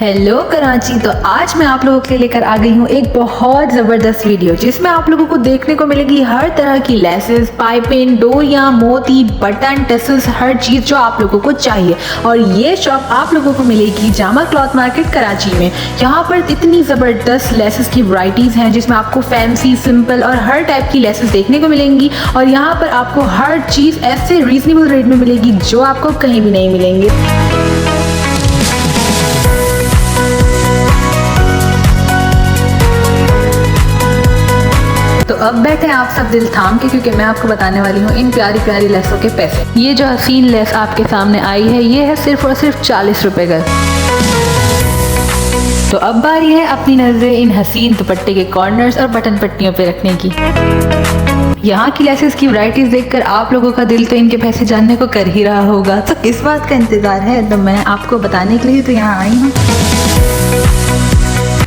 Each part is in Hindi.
हेलो कराची। तो आज मैं आप लोगों के लिए लेकर आ गई हूँ एक बहुत ज़बरदस्त वीडियो जिसमें आप लोगों को देखने को मिलेगी हर तरह की लेसेस, पाइपिंग, डोरियाँ, मोती, बटन, टसल्स, हर चीज़ जो आप लोगों को चाहिए। और ये शॉप आप लोगों को मिलेगी जामा क्लॉथ मार्केट कराची में। यहाँ पर इतनी ज़बरदस्त लेसेस की वैरायटीज़ हैं जिसमें आपको फैंसी, सिंपल और हर टाइप की लेसेस देखने को मिलेंगी। और यहाँ पर आपको हर चीज़ ऐसे रीजनेबल रेट में मिलेगी जो आपको कहीं भी नहीं मिलेंगे। तो अब बैठे आप सब दिल थाम के, क्योंकि मैं आपको बताने वाली हूँ इन प्यारी प्यारी लेसों के पैसे। ये जो हसीन लेस आपके सामने आई है ये है सिर्फ और सिर्फ 40 रुपए का। तो अब बारी है अपनी नजरें इन हसीन दुपट्टे के कॉर्नर्स और बटन पट्टियों पे रखने की। यहाँ की लेसेस की वैरायटीज देखकर आप लोगों का दिल तो इनके पैसे जानने को कर ही रहा होगा। तो किस बात का इंतजार है, तो मैं आपको बताने के लिए तो यहाँ आई हूँ।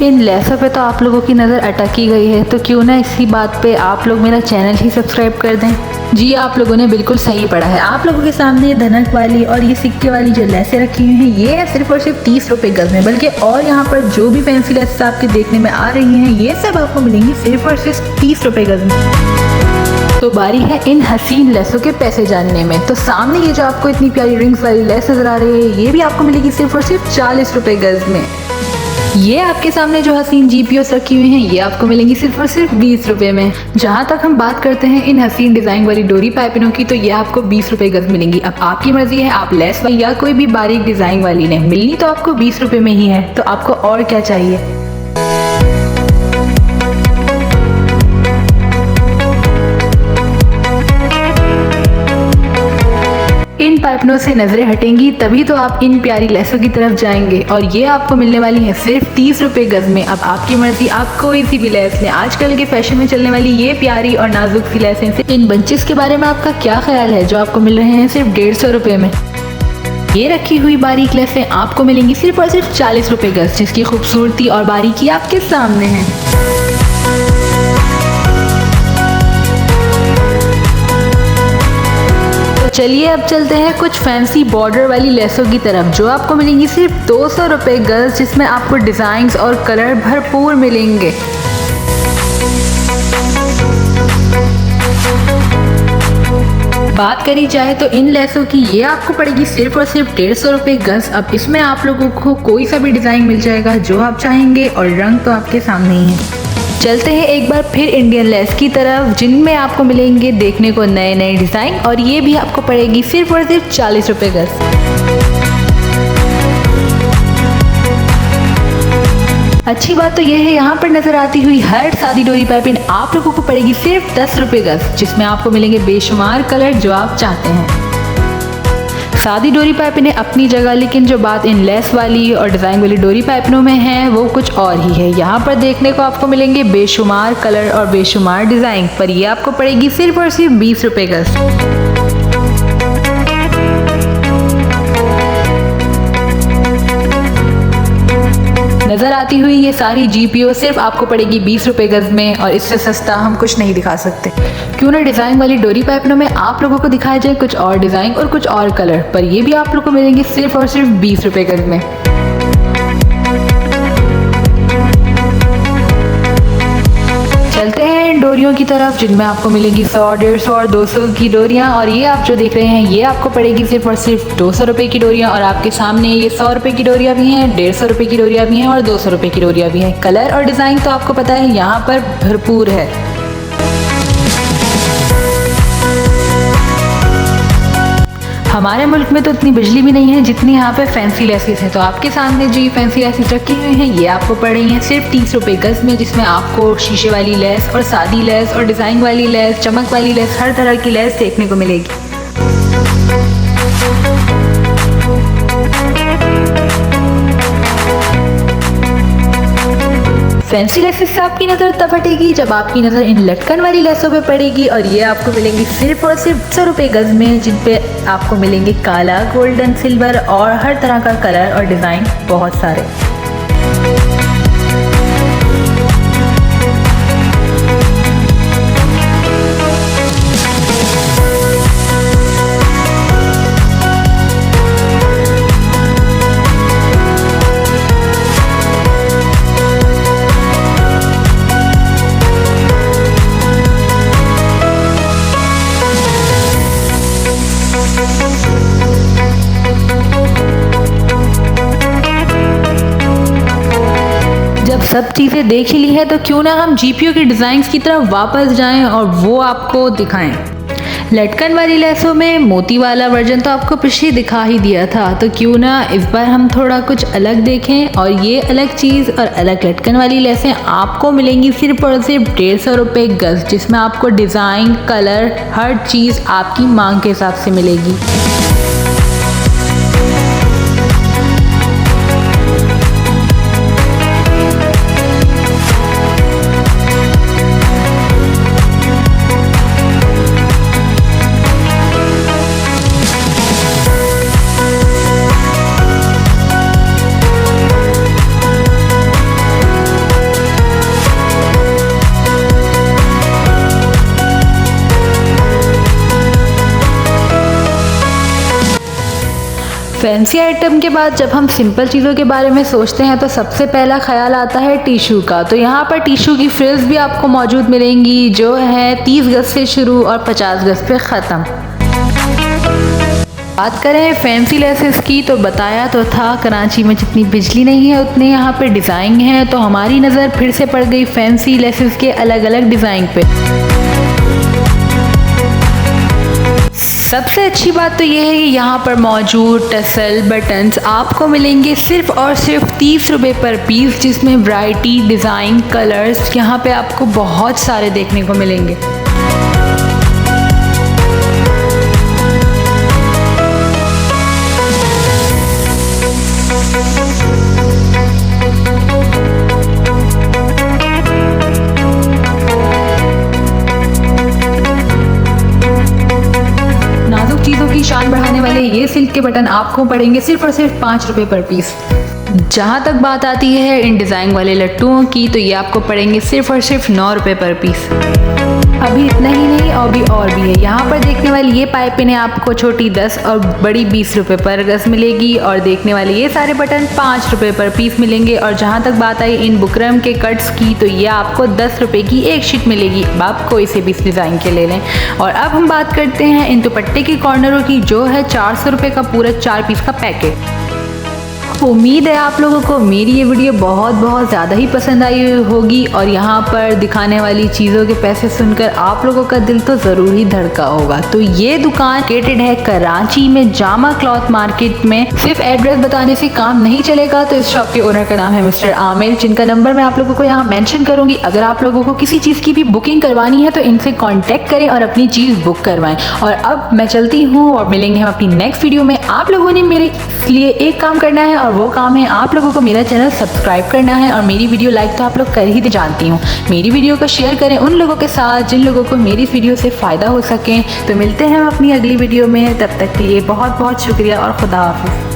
इन लेसों पे तो आप लोगों की नज़र अटक ही गई है, तो क्यों ना इसी बात पे आप लोग मेरा चैनल ही सब्सक्राइब कर दें। जी, आप लोगों ने बिल्कुल सही पढ़ा है। आप लोगों के सामने ये धनक वाली और ये सिक्के वाली जो लेसें रखी हुई हैं ये है सिर्फ और सिर्फ 30 रुपये गज में। बल्कि और यहाँ पर जो भी फैंसी लेसेस आपके देखने में आ रही हैं ये सब आपको मिलेंगी सिर्फ और सिर्फ 30 रुपये गज में। तो बारी है इन हसीन लेसों के पैसे जानने में। तो सामने ये जो आपको इतनी प्यारी रिंग्स वाली लेस नजर आ रही है ये भी आपको मिलेगी सिर्फ और सिर्फ 40 रुपये गज में। ये आपके सामने जो हसीन जीपीओस रखी हुई हैं ये आपको मिलेंगी सिर्फ और सिर्फ 20 रुपये में। जहाँ तक हम बात करते हैं इन हसीन डिज़ाइन वाली डोरी पाइपिनों की, तो ये आपको 20 रुपये गज मिलेंगी। अब आपकी मर्जी है, आप लेस वाली या कोई भी बारीक डिज़ाइन वाली लें, मिलनी तो आपको 20 रुपये में ही है। तो आपको और क्या चाहिए। इन पाइपनों से नजरें हटेंगी तभी तो आप इन प्यारी लेसों की तरफ जाएंगे। और ये आपको मिलने वाली है सिर्फ 30 रुपये गज में। अब आपकी मर्जी, आप कोई सी भी लेस लें। आजकल के फैशन में चलने वाली ये प्यारी और नाजुक सी लेसें। इन बंचेस के बारे में आपका क्या ख्याल है जो आपको मिल रहे हैं सिर्फ 150 रुपये में। ये रखी हुई बारीक लेसें आपको मिलेंगी सिर्फ और सिर्फ 40 रुपये गज, जिसकी खूबसूरती और बारीकी आपके सामने है। चलिए अब चलते हैं कुछ फैंसी बॉर्डर वाली लेसों की तरफ जो आपको मिलेंगी सिर्फ 200 रुपये गज, जिसमें आपको डिज़ाइंस और कलर भरपूर मिलेंगे। बात करी जाए तो इन लेसों की ये आपको पड़ेगी सिर्फ और सिर्फ 150 रुपये गज। अब इसमें आप लोगों को कोई सा भी डिज़ाइन मिल जाएगा जो आप चाहेंगे और रंग तो आपके सामने ही है। चलते हैं एक बार फिर इंडियन लेस की तरफ, जिनमें आपको मिलेंगे देखने को नए नए डिज़ाइन, और ये भी आपको पड़ेगी सिर्फ और सिर्फ 40 रुपये गज। अच्छी बात तो यह है यहाँ पर नजर आती हुई हर सादी डोरी पाइपिंग आप लोगों को पड़ेगी सिर्फ 10 रुपये गज, जिसमें आपको मिलेंगे बेशुमार कलर जो आप चाहते हैं। सादी डोरी पाइपिंग अपनी जगह, लेकिन जो बात इन लेस वाली और डिज़ाइन वाली डोरी पाइपिनों में है वो कुछ और ही है। यहाँ पर देखने को आपको मिलेंगे बेशुमार कलर और बेशुमार डिज़ाइन, पर ये आपको पड़ेगी सिर्फ और सिर्फ 20 रुपये गज। नजर आती हुई ये सारी जीपीओ सिर्फ आपको पड़ेगी 20 रुपये गज में, और इससे सस्ता हम कुछ नहीं दिखा सकते। क्यों ना डिज़ाइन वाली डोरी पाइपिनों में आप लोगों को दिखाया जाए कुछ और डिज़ाइन और कुछ और कलर, पर ये भी आप लोगों को मिलेंगे सिर्फ और सिर्फ 20 रुपये गज में। चलते हैं इन डोरियों की तरफ जिनमें आपको मिलेगी 100, 150 और 200 की डोरियां। और ये आप जो देख रहे हैं ये आपको पड़ेगी सिर्फ और सिर्फ 200 रुपये की डोरियां। और आपके सामने ये 100 रुपये की डोरियां भी हैं, 150 रुपये की डोरियां भी हैं और 200 रुपये की डोरियां भी हैं। कलर और डिज़ाइन तो आपको पता है यहाँ पर भरपूर है। हमारे मुल्क में तो इतनी बिजली भी नहीं है जितनी यहाँ पे फैंसी लेसेस हैं। तो आपके सामने जो ये फैंसी लेसेस रखी हुई हैं ये आपको पड़ रही हैं सिर्फ 30 रुपये गज में, जिसमें आपको शीशे वाली लेस और सादी लेस और डिज़ाइन वाली लेस, चमक वाली लेस, हर तरह की लेस देखने को मिलेगी। फैंसी लेसेस से आपकी नज़र तब हटेगी जब आपकी नज़र इन लटकन वाली लेसों पे पड़ेगी, और ये आपको मिलेंगी सिर्फ और सिर्फ 100 रुपये गज में, जिन पे आपको मिलेंगे काला, गोल्डन, सिल्वर और हर तरह का कलर और डिज़ाइन बहुत सारे। सब चीज़ें देख ही ली है तो क्यों ना हम GPU की डिज़ाइंस की तरफ वापस जाएं और वो आपको दिखाएं। लटकन वाली लेसों में मोती वाला वर्जन तो आपको पीछे दिखा ही दिया था, तो क्यों ना इस बार हम थोड़ा कुछ अलग देखें। और ये अलग चीज़ और अलग लटकन वाली लेसें आपको मिलेंगी सिर्फ और सिर्फ 150 रुपये गज, जिसमें आपको डिज़ाइन, कलर, हर चीज़ आपकी मांग के हिसाब से मिलेगी। फैंसी आइटम के बाद जब हम सिंपल चीज़ों के बारे में सोचते हैं तो सबसे पहला ख्याल आता है टिशू का। तो यहाँ पर टिशू की फ्रिल्स भी आपको मौजूद मिलेंगी, जो है 30 गज से शुरू और 50 गज पे ख़त्म। बात करें फैंसी लेसेस की तो बताया तो था कराची में जितनी बिजली नहीं है उतने यहाँ पे डिज़ाइन है, तो हमारी नज़र फिर से पड़ गई फैंसी लेसेस के अलग अलग डिज़ाइन पे। सबसे अच्छी बात तो ये है कि यहाँ पर मौजूद टसल बटन्स आपको मिलेंगे सिर्फ और सिर्फ 30 रुपये पर पीस, जिसमें वैरायटी, डिज़ाइन, कलर्स यहाँ पे आपको बहुत सारे देखने को मिलेंगे। चीज़ों की शान बढ़ाने वाले ये सिल्क के बटन आपको पड़ेंगे सिर्फ और सिर्फ 5 रुपये पर पीस। जहाँ तक बात आती है इन डिज़ाइन वाले लट्टुओं की तो ये आपको पड़ेंगे सिर्फ और सिर्फ 9 रुपये पर पीस। अभी इतना ही नहीं और भी है। यहाँ पर देखने वाली ये पाइपिनें आपको छोटी 10 और बड़ी 20 रुपये पर गज मिलेगी, और देखने वाले ये सारे बटन 5 रुपये पर पीस मिलेंगे। और जहाँ तक बात आई इन बुकरम के कट्स की तो ये आपको 10 रुपये की एक शीट मिलेगी। आप कोई से भी इस डिज़ाइन के ले लें। और अब हम बात करते हैं इन दुपट्टे के कॉर्नरों की, जो है 400 रुपये का पूरा 4 पीस का पैकेट। उम्मीद है आप लोगों को मेरी ये वीडियो बहुत ज़्यादा ही पसंद आई होगी, और यहाँ पर दिखाने वाली चीज़ों के पैसे सुनकर आप लोगों का दिल तो ज़रूर ही धड़का होगा। तो ये दुकान लोकेटेड है कराची में जामा क्लॉथ मार्केट में। सिर्फ एड्रेस बताने से काम नहीं चलेगा, तो इस शॉप के ओनर का नाम है मिस्टर आमिर, जिनका नंबर मैं आप लोगों को यहाँ मेंशन करूँगी। अगर आप लोगों को किसी चीज़ की भी बुकिंग करवानी है तो इनसे कॉन्टेक्ट करें और अपनी चीज़ बुक करवाएं। और अब मैं चलती हूँ और मिलेंगे हम अपनी नेक्स्ट वीडियो में। आप लोगों ने मेरे लिए एक काम करना है और वो काम है आप लोगों को मेरा चैनल सब्सक्राइब करना है, और मेरी वीडियो लाइक तो आप लोग कर ही जानती हूँ। मेरी वीडियो को शेयर करें उन लोगों के साथ जिन लोगों को मेरी वीडियो से फ़ायदा हो सके। तो मिलते हैं हम अपनी अगली वीडियो में, तब तक के लिए बहुत शुक्रिया और खुदा हाफिज़।